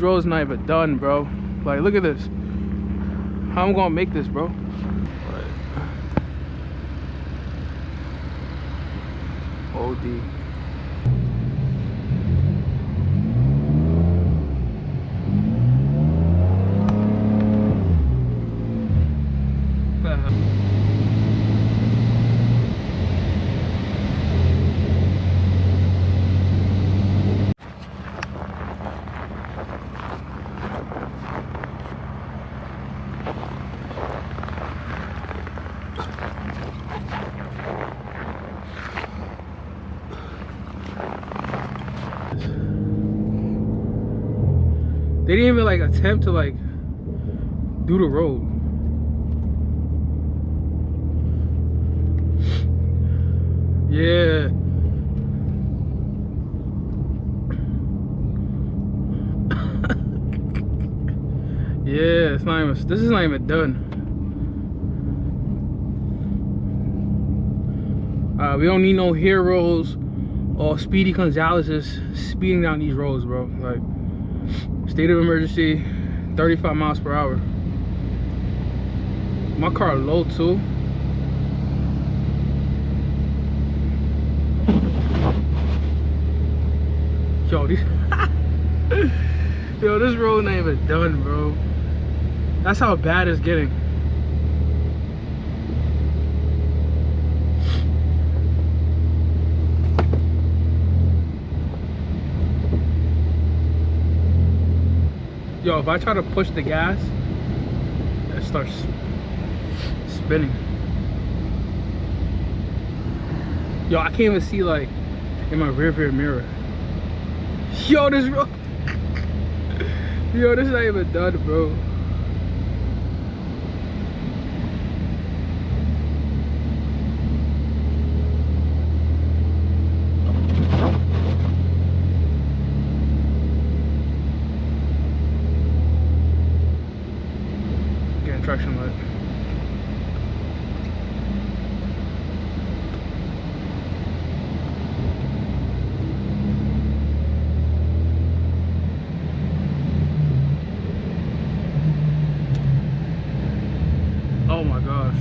Road's not even done, bro. Like, look at this. How am I gonna make this, bro? OD. They didn't even like attempt to like do the road. Yeah. Yeah, it's not even, this is not even done. We don't need no heroes or Speedy Gonzalez's speeding down these roads, bro. Like, state of emergency, 35 miles per hour. My car low too. Yo, yo, this road ain't even done, bro. That's how bad it's getting. Yo, if I try to push the gas, it starts spinning. Yo, I can't even see like in my rear mirror. Yo, this road. Yo, this is not even done, bro. Traction light. Oh my gosh.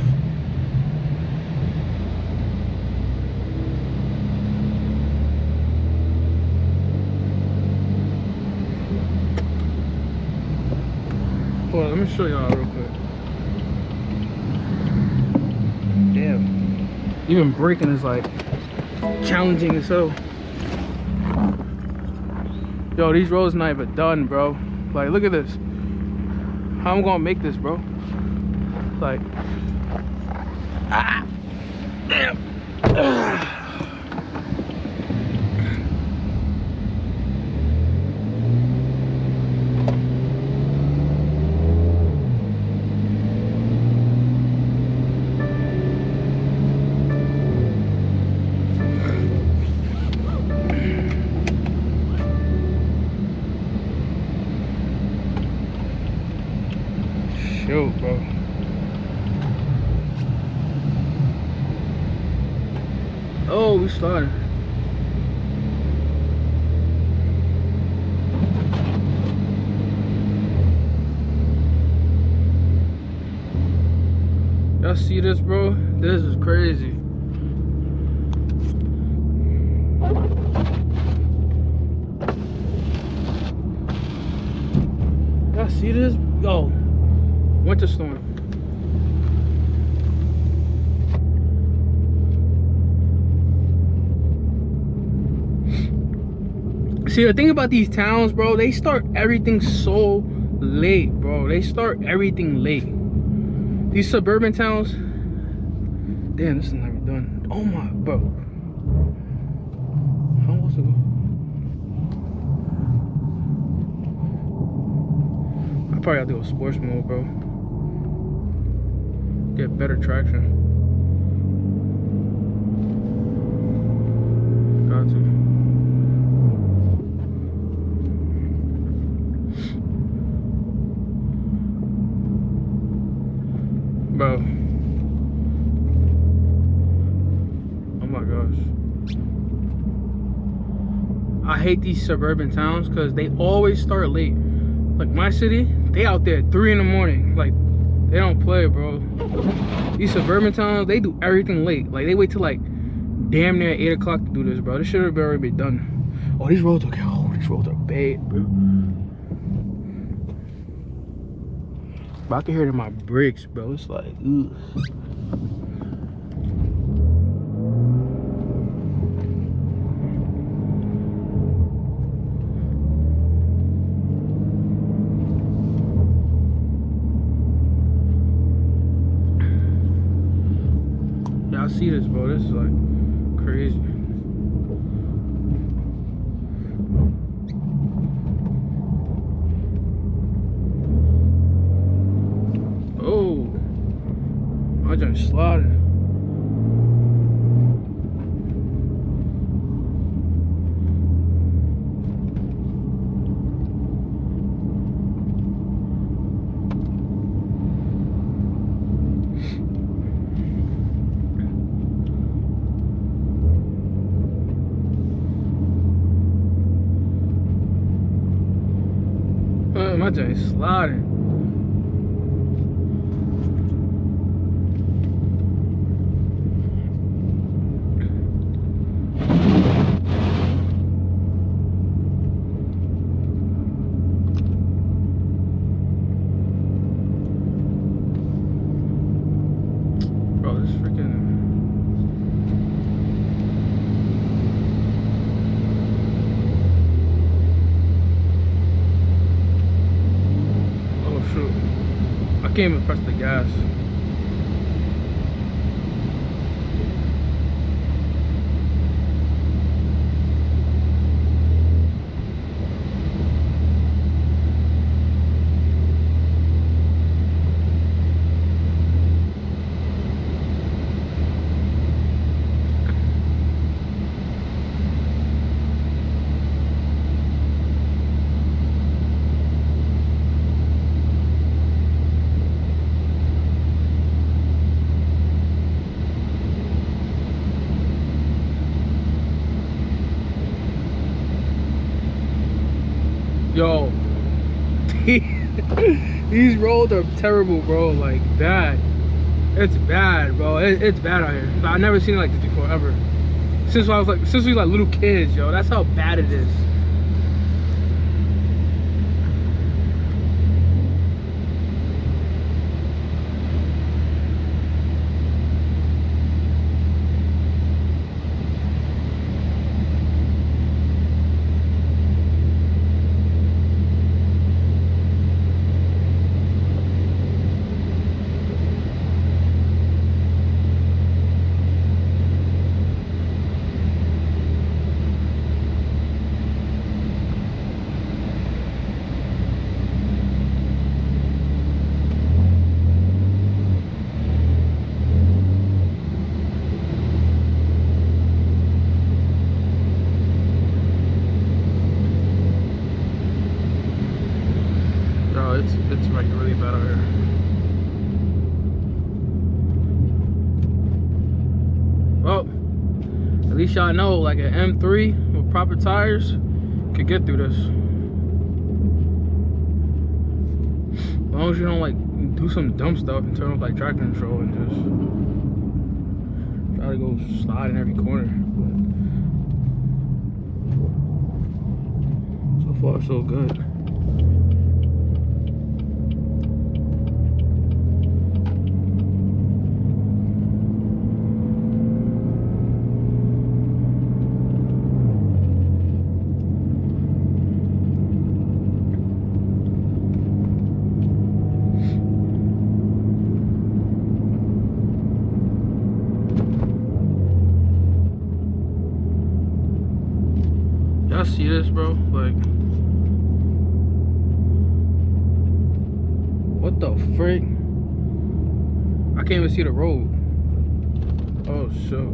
Hold on, let me show y'all real quick. Even braking is like challenging as hell. Yo, these roads not even done, bro. Like, look at this. How am I gonna make this, bro? Like, damn. Shoot, bro. Oh, we started. Y'all see this, bro? This is crazy. Y'all see this? Yo. Winter storm. See, the thing about these towns, bro, they start everything so late, bro. They start everything late. These suburban towns, damn, this is never done. Oh my, bro. How was it? I probably have to go sports mode, bro. Get better traction. Got to. Bro. Oh my gosh. I hate these suburban towns because they always start late. Like my city, they out there at 3 in the morning. Like, they don't play, bro. These suburban towns, they do everything late. Like, they wait till like damn near 8 o'clock to do this, bro. This should have already been done. Oh, these roads are bad, bro. But I can hear it in my brakes, bro. It's like, ugh. Y'all see this, bro? This is like crazy. Oh, I just sliding. My joint sliding. Bro, this freaking. I can't even press the gas. Yo, these roads are terrible, bro. Like bad. It's bad, bro. It's bad out here. I've never seen it like this before, ever. Since we were like little kids, yo. That's how bad it is. It's like really bad out here. Well, at least y'all know, like an M3 with proper tires could get through this. As long as you don't like do some dumb stuff and turn off like traction control and just try to go slide in every corner. But so far, so good. Y'all see this, bro? Like, what the frick? I can't even see the road. Oh shit.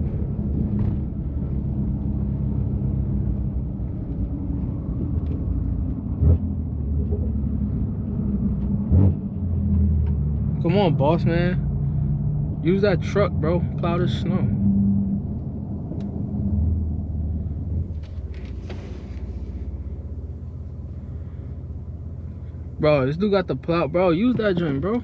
Come on, boss man. Use that truck, bro. Plow this snow. Bro, this dude got the plow. Bro, use that joint, bro.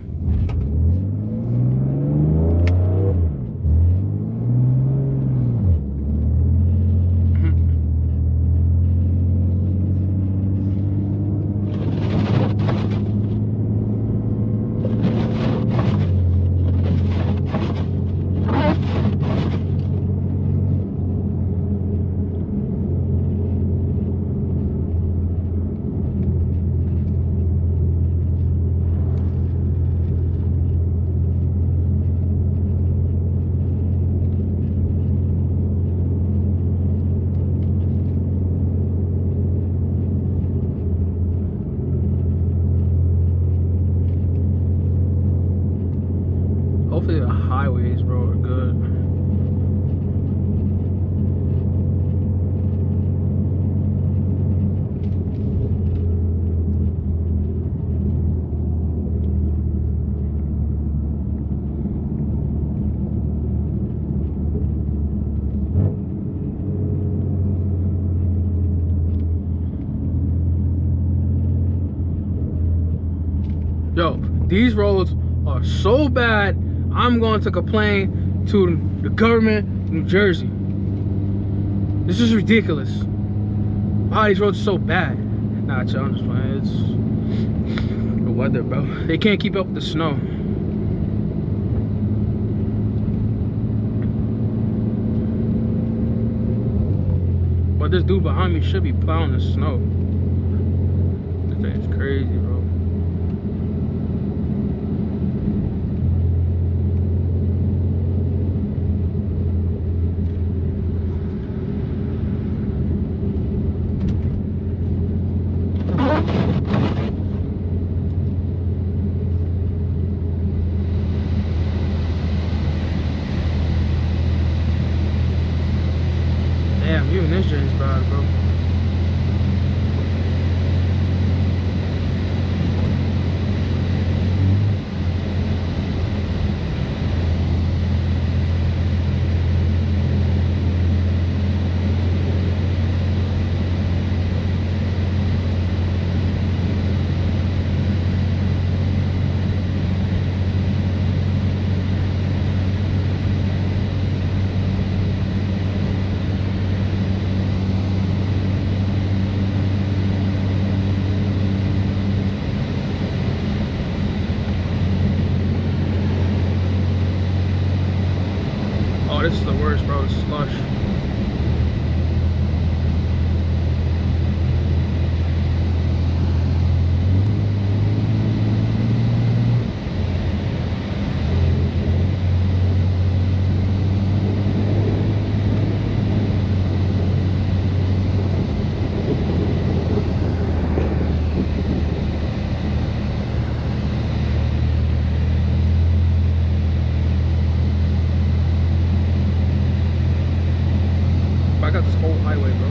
Hopefully the highways, bro, are good. Yo, these roads are so bad, I'm going to complain to the government of New Jersey. This is ridiculous. Why these roads are so bad? Nah, chill, I'm just playing. It's the weather, bro. They can't keep up with the snow. But this dude behind me should be plowing the snow. This thing is crazy, bro. Damn, even this joint's bad, bro. Oh, this is the worst, bro. It's slush. I got this whole highway, bro.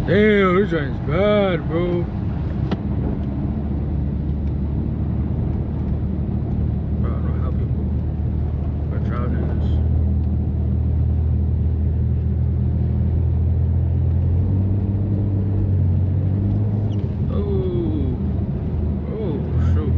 Damn, this joint's bad, bro. Bro, I don't know how people are driving in this. Oh, shoot.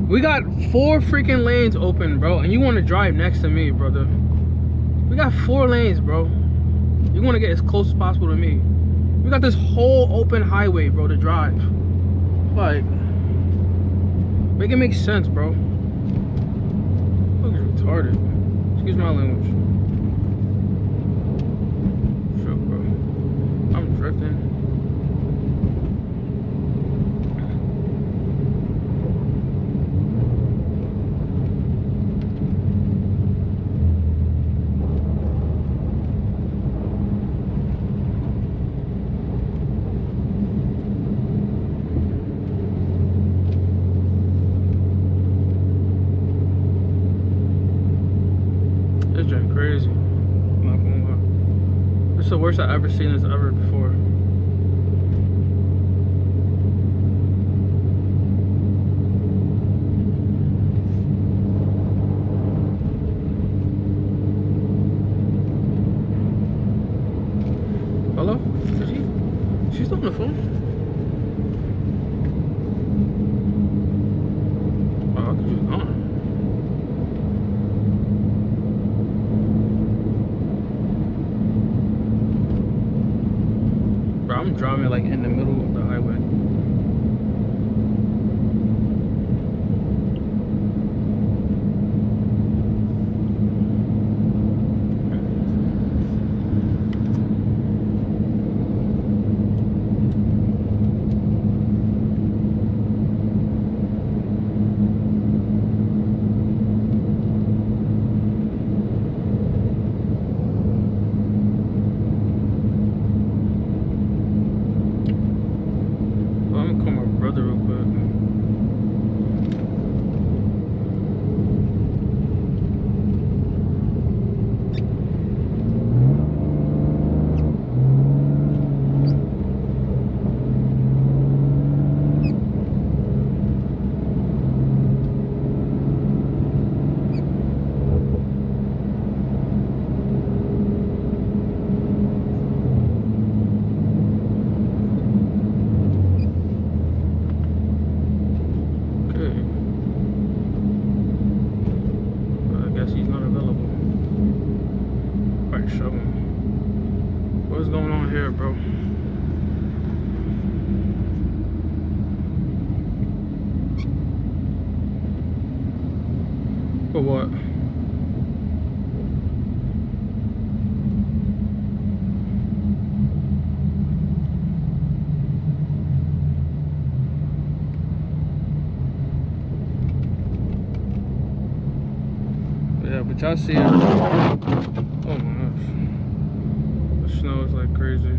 We got 4 freaking lanes open, bro, and you want to drive next to me, brother. We got 4 lanes, bro. You want to get as close as possible to me. We got this whole open highway, bro, to drive. Like, make it make sense, bro. Look, it's retarded. Excuse my language. Sure, bro. I'm drifting. This joint crazy. I'm not gonna lie. This is the worst I've ever seen this ever before. Hello? Is she? She's still on the phone? Oh, I thought she was gone. Bro, I'm driving like in the middle of the highway. Real quick. Show him what's going on here, bro. For what? Yeah, but y'all see it. Oh my gosh. The snow is like crazy.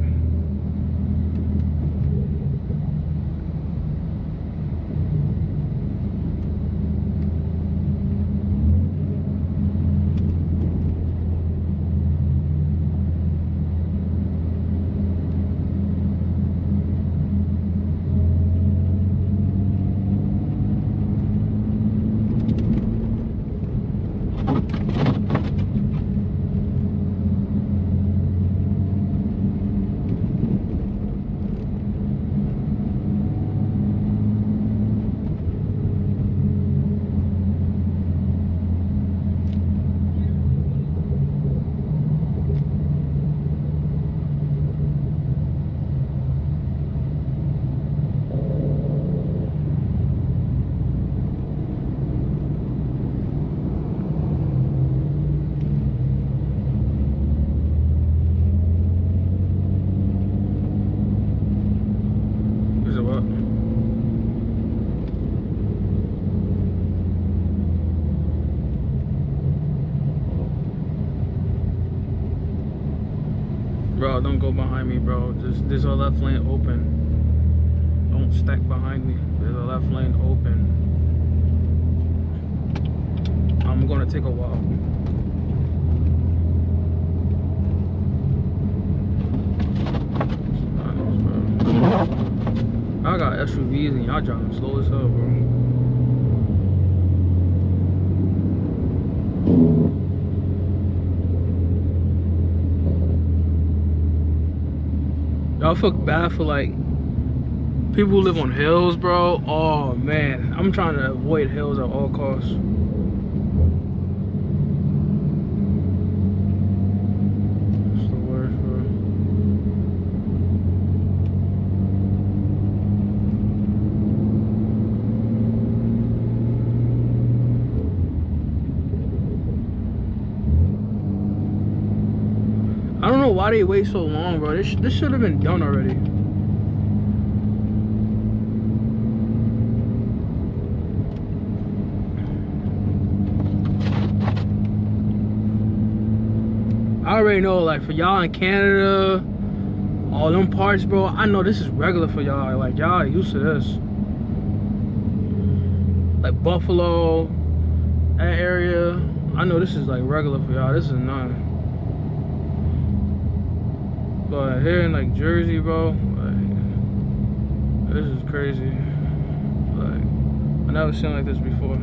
Bro, don't go behind me, bro. There's a left lane open. Don't stack behind me. There's a left lane open. I'm gonna take a while. I got SUVs and y'all driving slow as hell, bro. Y'all feel bad for like People who live on hills, bro. Oh man, I'm trying to avoid hills at all costs. It's the worst, bro. I don't know why they wait so long, bro. This should have been done already. I already know, like, for y'all in Canada, all them parts, bro, I know this is regular for y'all. Like, y'all are used to this. Like Buffalo, that area, I know this is like regular for y'all. This is nothing. But here in like Jersey, bro, like, this is crazy. Like, I never seen like this before.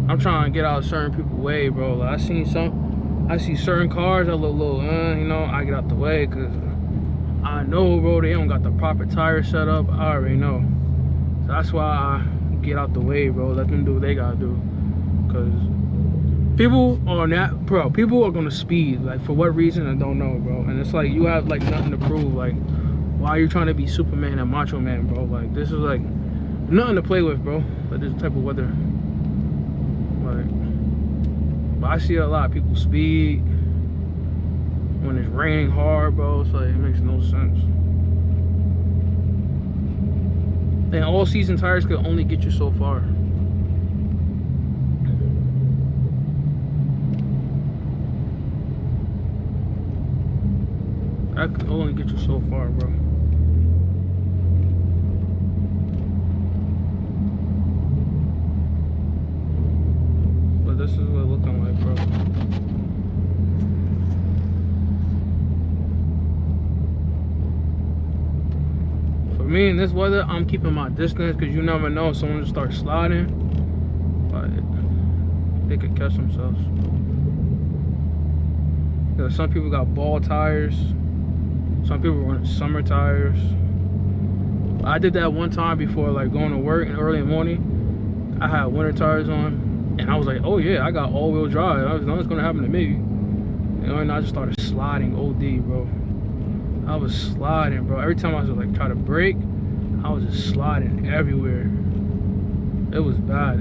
I'm trying to get out of certain people's way, bro. Like, I see certain cars that look a little, you know, I get out the way because I know, bro, they don't got the proper tire set up. I already know. So that's why I get out the way, bro. Let them do what they gotta do. Because people are not, bro, people are gonna speed. Like, for what reason, I don't know, bro. And it's like, you have like nothing to prove. Like, why are you trying to be Superman and Macho Man, bro? Like, this is like nothing to play with, bro. Like, this type of weather. But I see a lot of people speed when it's raining hard, bro. It's like, it makes no sense. And all season tires could only get you so far. That could only get you so far, bro. This is what it's looking like, bro. For me in this weather, I'm keeping my distance because you never know, someone just starts sliding. But they could catch themselves. Because some people got ball tires. Some people run summer tires. I did that one time before, like going to work in early in the morning. I had winter tires on. And I was like, oh yeah, I got all-wheel drive. I was know it's gonna happen to me. You know, and I just started sliding OD, bro. I was sliding, bro. Every time I was like try to brake, I was just sliding everywhere. It was bad.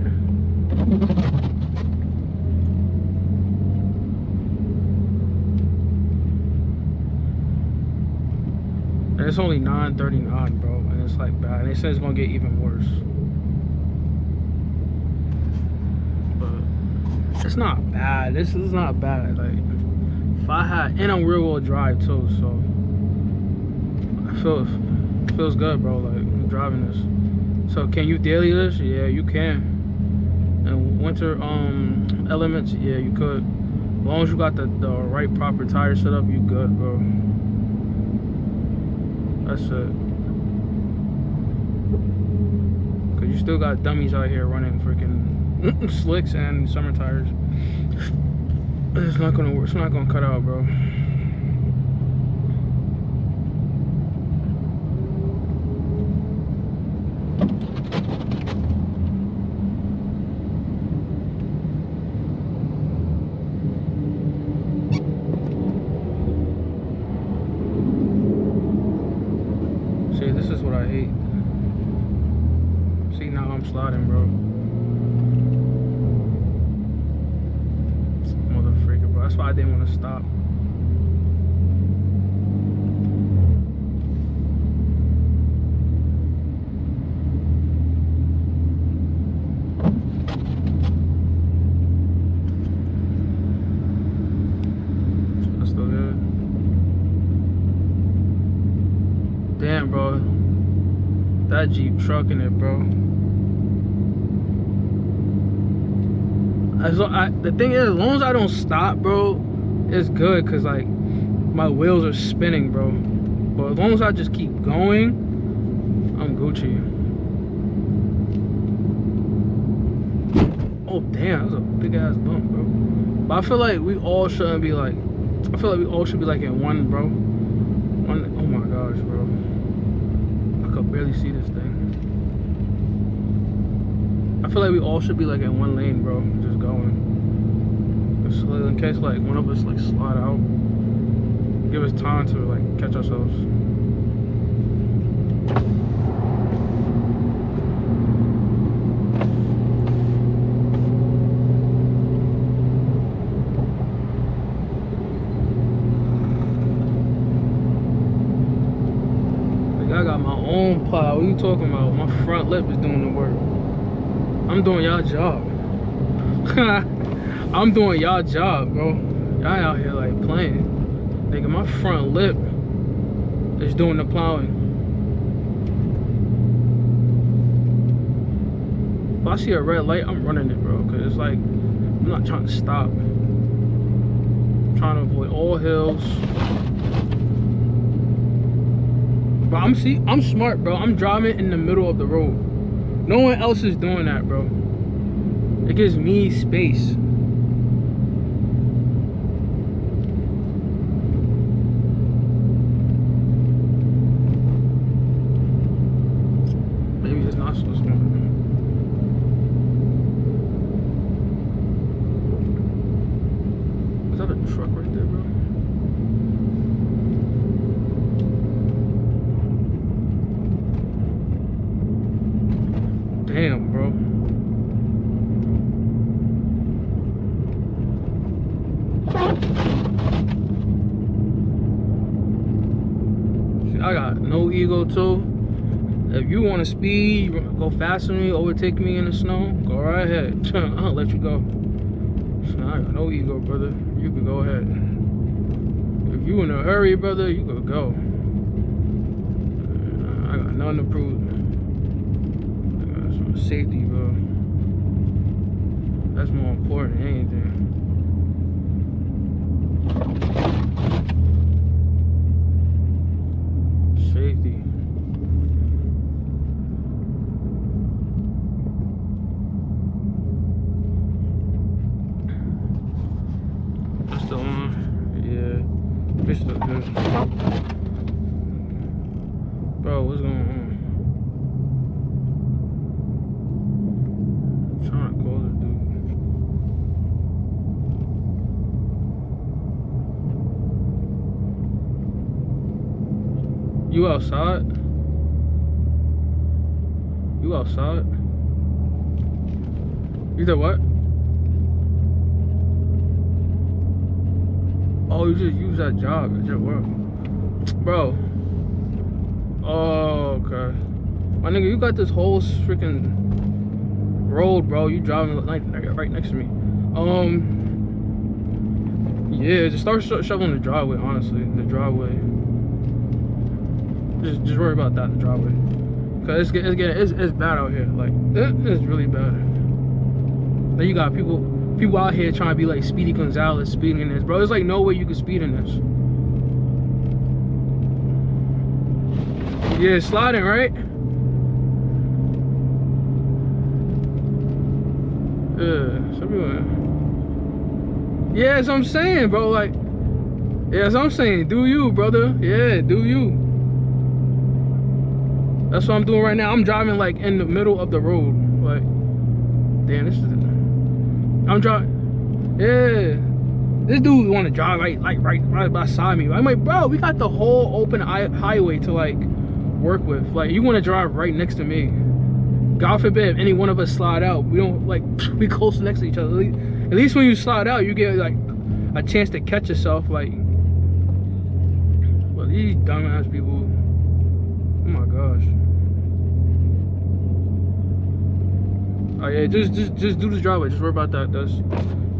And it's only 9:39, bro, and it's like bad. And they said it's gonna get even worse. It's not bad. This is not bad. Like, if I had, and I'm rear wheel drive too, so it feels good, bro. Like, I'm driving this. So can you daily this? Yeah, you can. And winter elements, yeah, you could. As long as you got the right proper tire set up, you good, bro. That's it. Cause you still got dummies out here running freaking slicks and summer tires. It's not gonna work. It's not gonna cut out, bro. See, this is what I hate. See, now I'm sliding, bro. That's why I didn't want to stop. That's still good. Damn, bro. That Jeep trucking it, bro. The thing is, as long as I don't stop, bro, it's good, because like my wheels are spinning, bro. But as long as I just keep going, I'm Gucci. Oh damn, that's a big ass bump, bro. But I feel like we all shouldn't be like, I feel like we all should be like in one, bro. One, oh my god. gosh, bro. I could barely see this thing. I feel like we all should be like in one lane, bro. Just going. Just in case like one of us like slide out. Give us time to like catch ourselves. I got my own plow. What are you talking about? My front lip is doing the work. I'm doing y'all job. I'm doing y'all job, bro. Y'all out here like playing. Nigga, my front lip is doing the plowing. If I see a red light, I'm running it, bro. Cause it's like, I'm not trying to stop. I'm trying to avoid all hills. But I'm smart, bro. I'm driving in the middle of the road. No one else is doing that, bro. It gives me space. Maybe it's not so smart. Is that a truck right there, bro? Damn, bro. See, I got no ego too. If you want to speed, go faster than me, overtake me in the snow, go right ahead. I'll let you go. So I got no ego, brother. You can go ahead. If you in a hurry, brother, you could go. I got nothing to prove. Safety, bro. That's more important than anything. Safety. That's the one. Yeah. Bitch look good. Bro, what's going on? You outside? You outside? You did what? Oh, you just use that job at your work. Bro. Oh, okay. My nigga, you got this whole freaking road, bro. You driving like right next to me. Yeah, just start shoveling the driveway, honestly. The driveway. Just worry about that in the driveway, cause it's bad out here. Like it's really bad. Then you got people out here trying to be like Speedy Gonzalez speeding in this, bro. There's like no way you can speed in this. Yeah, sliding, right? Yeah, everywhere. Yeah, that's what I'm saying, bro. Like, yeah, that's what I'm saying. Do you, brother? Yeah, do you? That's what I'm doing right now. I'm driving like in the middle of the road. Like, damn, this is. I'm driving. Yeah, this dude want to drive right beside me. I'm like, bro, we got the whole open highway to like work with. Like, you want to drive right next to me. God forbid if any one of us slide out, we don't like be close next to each other. At least when you slide out, you get like a chance to catch yourself. Like, well, these dumbass people. Oh my gosh. Oh yeah, just do this driveway. Just worry about that.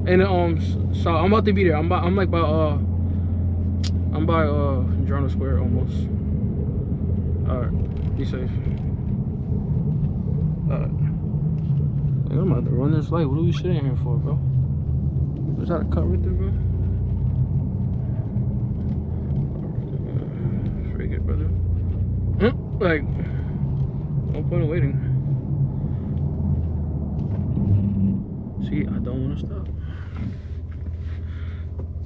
And so I'm about to be there. I'm like by Toronto Square almost. All right, be safe. All right. I'm about to run this light. What are we sitting here for, bro? Was that a cut right there, bro? Freak it, brother. Like, no point in waiting. See, I don't want to stop.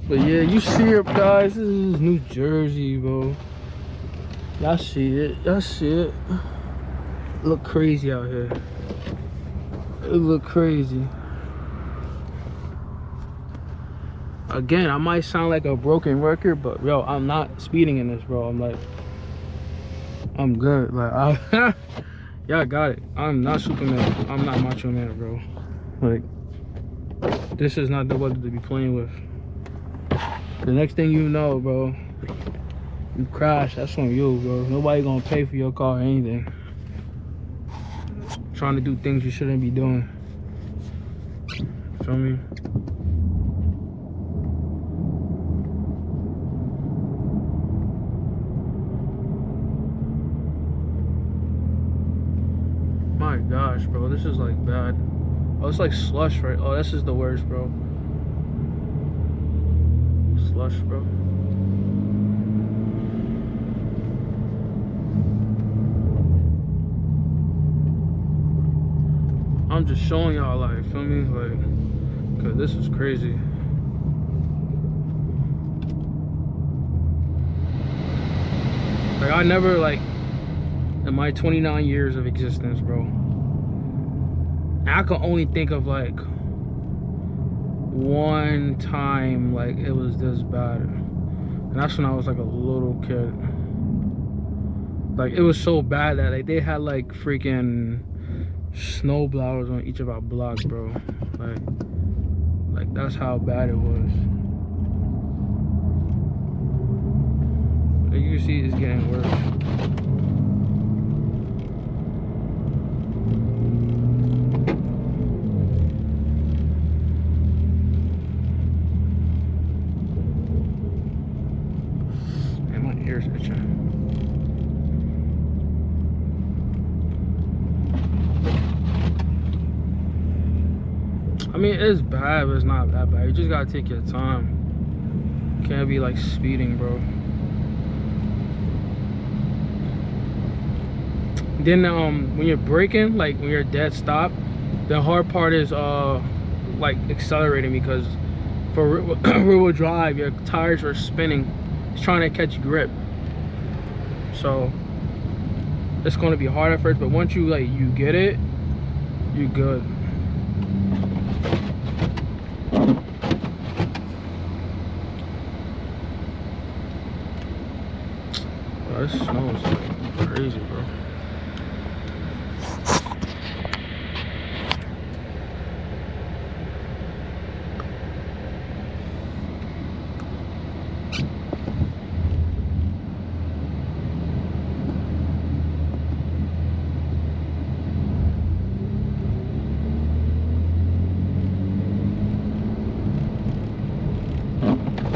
But yeah, you see it, guys. This is New Jersey, bro. Y'all see it. Y'all see it. Look crazy out here. It look crazy. Again, I might sound like a broken record, but yo, I'm not speeding in this, bro. I'm good. Like, y'all got it. I'm not Superman. I'm not Macho Man, bro. Like, this is not the weather to be playing with. The next thing you know, bro, you crash. That's on you, bro. Nobody gonna pay for your car or anything. Trying to do things you shouldn't be doing. Feel me? My gosh, bro, this is like bad. Oh, it's like slush, right? Oh, this is the worst, bro. Slush, bro. I'm just showing y'all, like, feel me? Like, cause this is crazy. Like, I never, like, in my 29 years of existence, bro, I can only think of like one time like it was this bad, and that's when I was like a little kid. Like, it was so bad that like they had like freaking snow blowers on each of our blocks, bro. Like that's how bad it was. Like, you can see it's getting worse. I mean, it's bad, but it's not that bad. You just gotta take your time. Can't be like speeding, bro. Then when you're braking, like when you're dead stop, the hard part is like accelerating, because for rear-wheel drive, your tires are spinning. It's trying to catch grip. So it's gonna be hard at first, but once you you get it, you're good. Oh, this snow is like crazy, bro.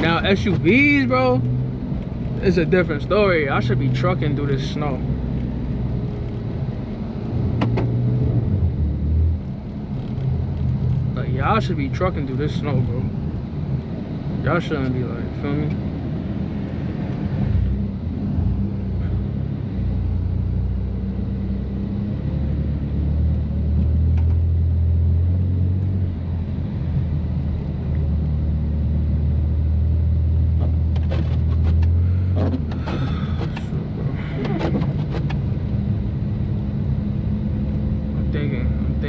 Now SUVs, bro, it's a different story. I should be trucking through this snow. Like, y'all should be trucking through this snow, bro. Y'all shouldn't be like, feel me?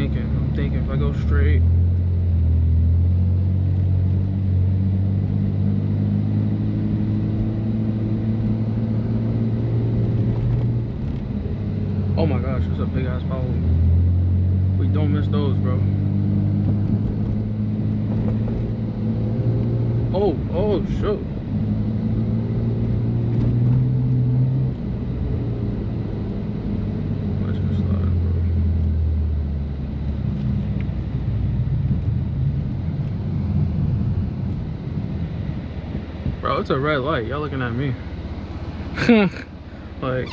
I'm thinking if I go straight. Oh my gosh, there's a big ass power. We don't miss those, bro. Oh shoot. Bro, it's a red light. Y'all looking at me. Like,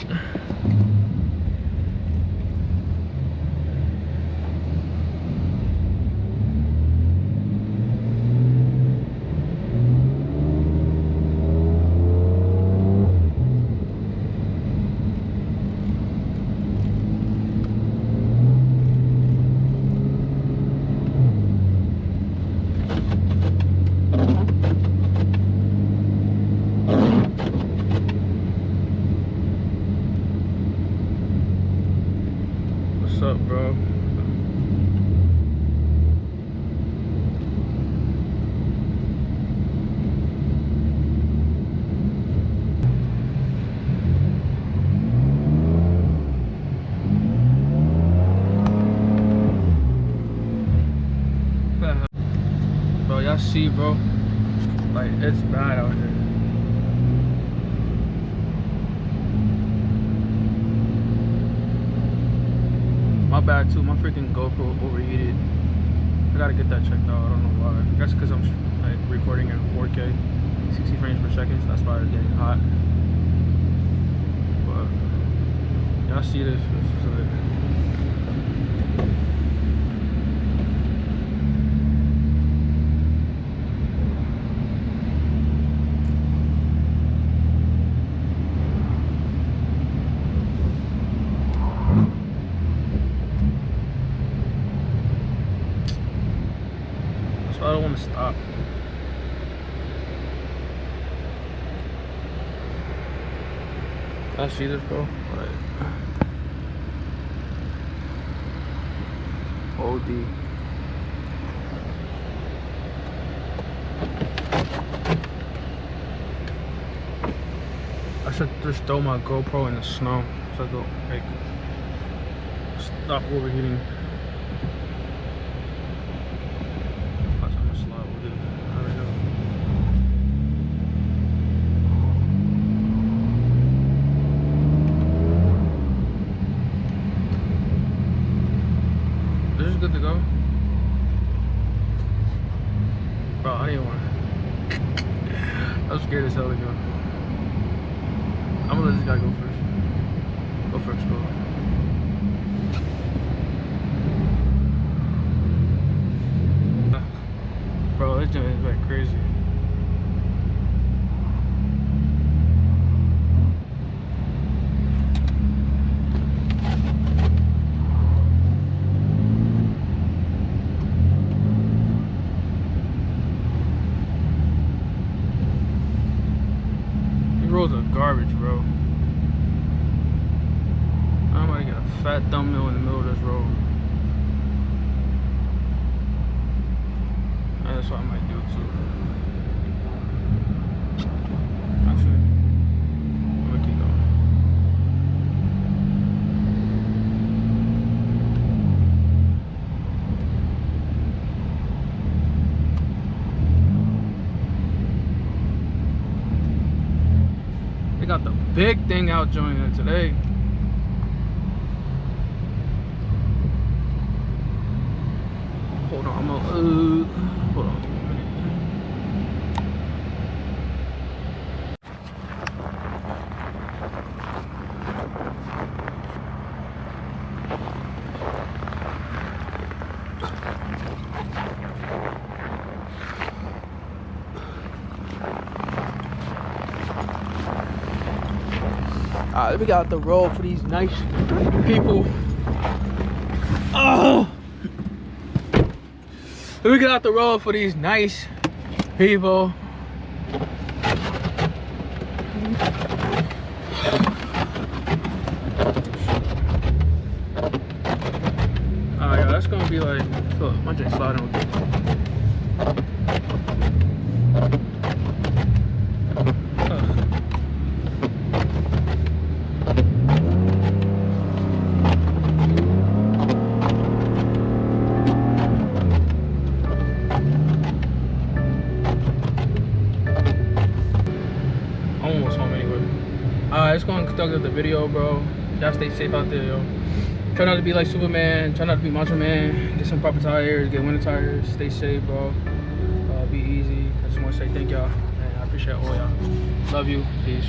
y'all see, bro. Like, it's bad out here. My bad too, my freaking GoPro overheated. I gotta get that checked out, I don't know why. I guess because I'm like recording in 4K, 60 frames per second, so that's why it's getting hot. But y'all see this? So I don't want to stop. I see this, bro. Like, OD. I should just throw my GoPro in the snow so I go like stop overheating. This is good to go. Bro, I didn't want to. I'm scared as hell to go. I'm gonna let this guy go first. Go first, go. Bro, this joint is like crazy. Roads are garbage, bro. I'm about to get a fat thumbnail in the middle of this road. And that's what I might do too. Actually, I'm gonna keep going. Got the big thing out joining it today. Hold on, I'm gonna hold on. Alright, let me get out the road for these nice people. Oh! Let me get out the road for these nice people. Alright, that's gonna be like, look, my just slide on. It's going to conduct the video, bro. Y'all stay safe out there, yo. Try not to be like Superman. Try not to be Macho Man. Get some proper tires. Get winter tires. Stay safe, bro. Be easy. I just want to say thank y'all. And I appreciate all y'all. Love you. Peace.